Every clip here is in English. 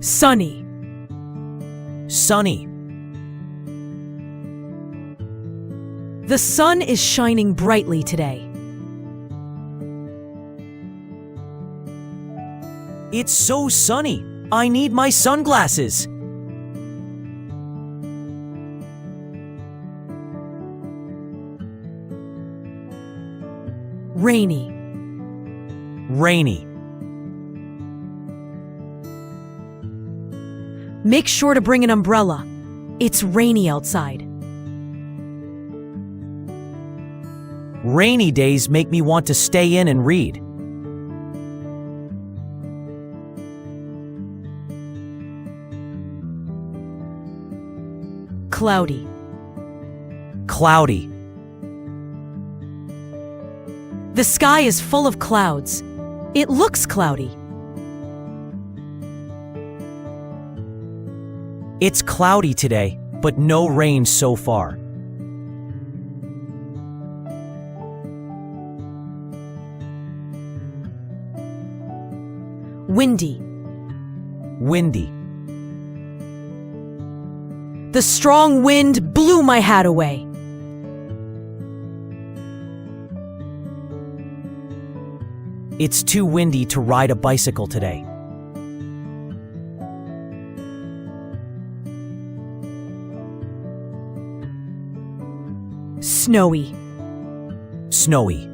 Sunny. Sunny. The sun is shining brightly today. It's so sunny. I need my sunglasses. Rainy. Rainy. Make sure to bring an umbrella. It's rainy outside. Rainy days make me want to stay in and read. Cloudy. Cloudy. The sky is full of clouds. It looks cloudy. It's cloudy today, but no rain so far. Windy. Windy. The strong wind blew my hat away. It's too windy to ride a bicycle today. Snowy. Snowy.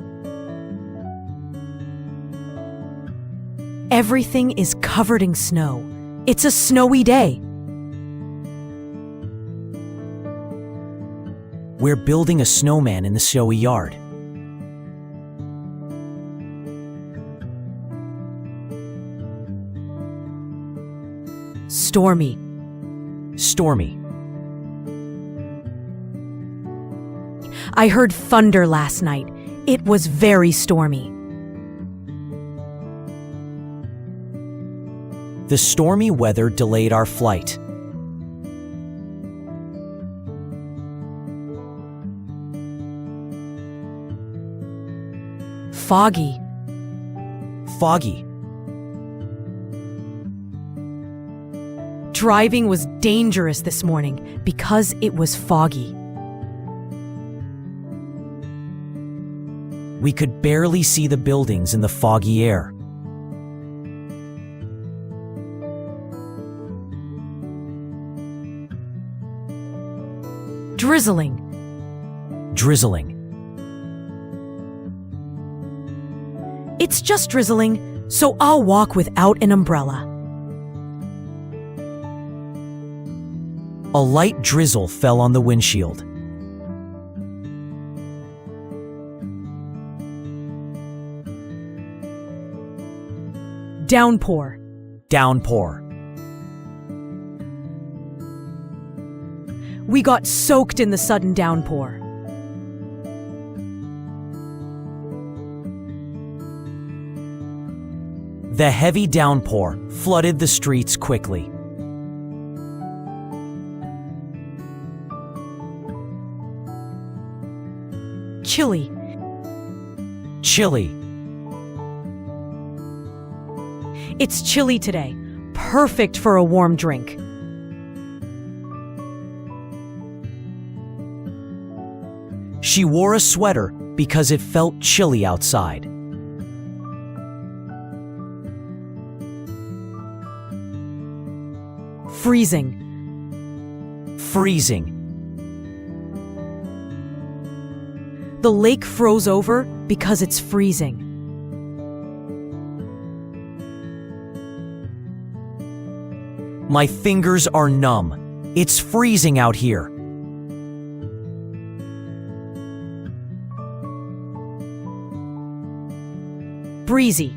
Everything is covered in snow. It's a snowy day. We're building a snowman in the snowy yard. Stormy. Stormy. I heard thunder last night. It was very stormy. The stormy weather delayed our flight. Foggy. Foggy. Driving was dangerous this morning because it was foggy. We could barely see the buildings in the foggy air. Drizzling. Drizzling. It's just drizzling, so I'll walk without an umbrella. A light drizzle fell on the windshield. Downpour. Downpour. We got soaked in the sudden downpour. The heavy downpour flooded the streets quickly. Chilly. Chilly. It's chilly today. Perfect for a warm drink. She wore a sweater because it felt chilly outside. Freezing. Freezing. The lake froze over because it's freezing. My fingers are numb. It's freezing out here. Breezy.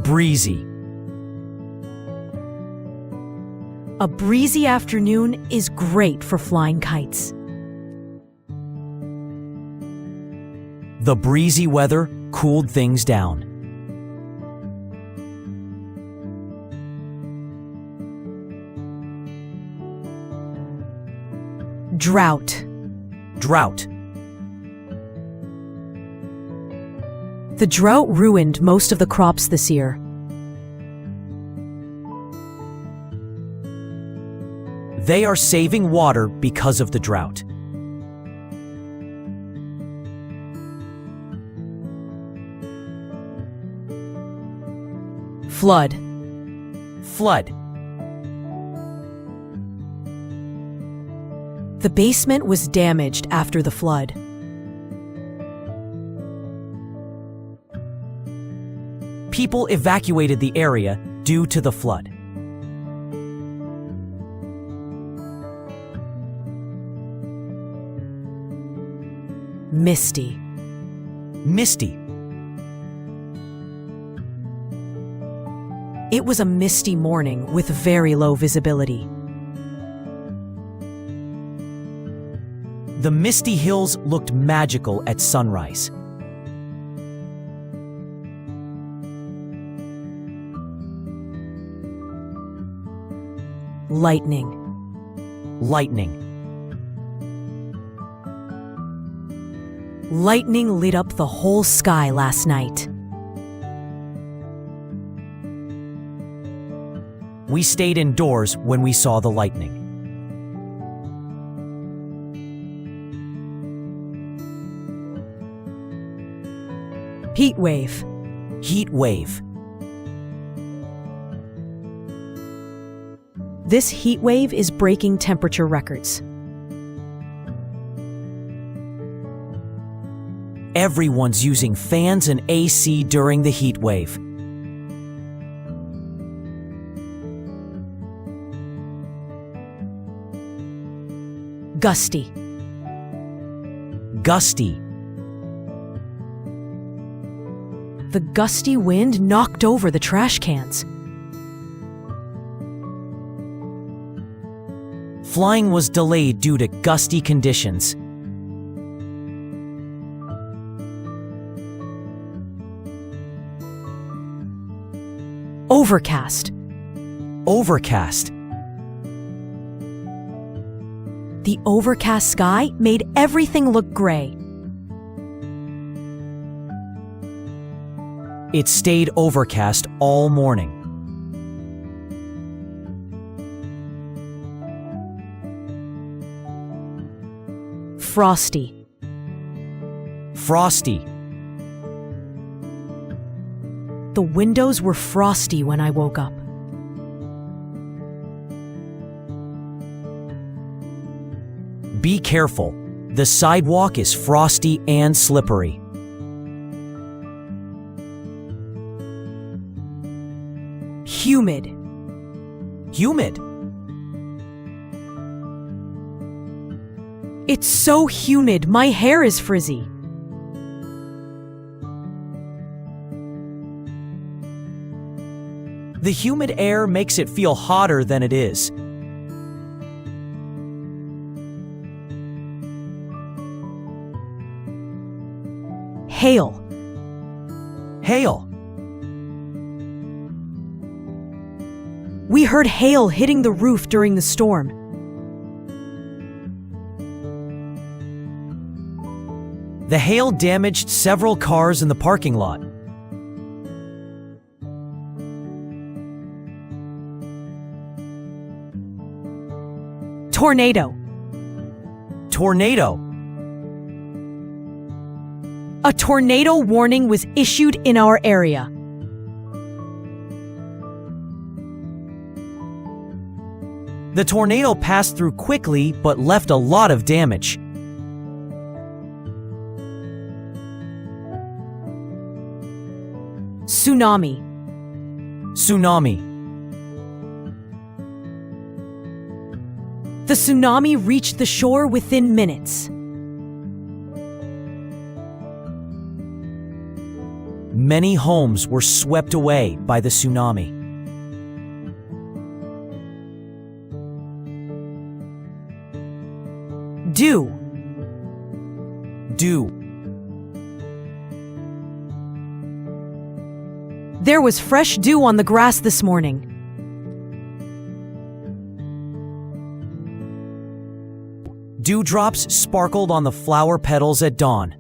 Breezy. A breezy afternoon is great for flying kites. The breezy weather cooled things down. Drought. Drought. The drought ruined most of the crops this year. They are saving water because of the drought. Flood. Flood. The basement was damaged after the flood. People evacuated the area due to the flood. Misty. Misty. It was a misty morning with very low visibility. The misty hills looked magical at sunrise. Lightning. Lightning. Lightning lit up the whole sky last night. We stayed indoors when we saw the lightning. Heat wave. Heat wave. This heat wave is breaking temperature records. Everyone's using fans and AC during the heat wave. Gusty. Gusty. The gusty wind knocked over the trash cans. Flying was delayed due to gusty conditions. Overcast. Overcast. The overcast sky made everything look gray. It stayed overcast all morning. Frosty. Frosty. The windows were frosty when I woke up. Be careful. The sidewalk is frosty and slippery. Humid. Humid. It's so humid, my hair is frizzy. The humid air makes it feel hotter than it is. Hail. Hail. We heard hail hitting the roof during the storm. The hail damaged several cars in the parking lot. Tornado. Tornado. A tornado warning was issued in our area. The tornado passed through quickly but left a lot of damage. Tsunami. Tsunami. The tsunami reached the shore within minutes. Many homes were swept away by the tsunami. Dew. Dew. There was fresh dew on the grass this morning. Dewdrops sparkled on the flower petals at dawn.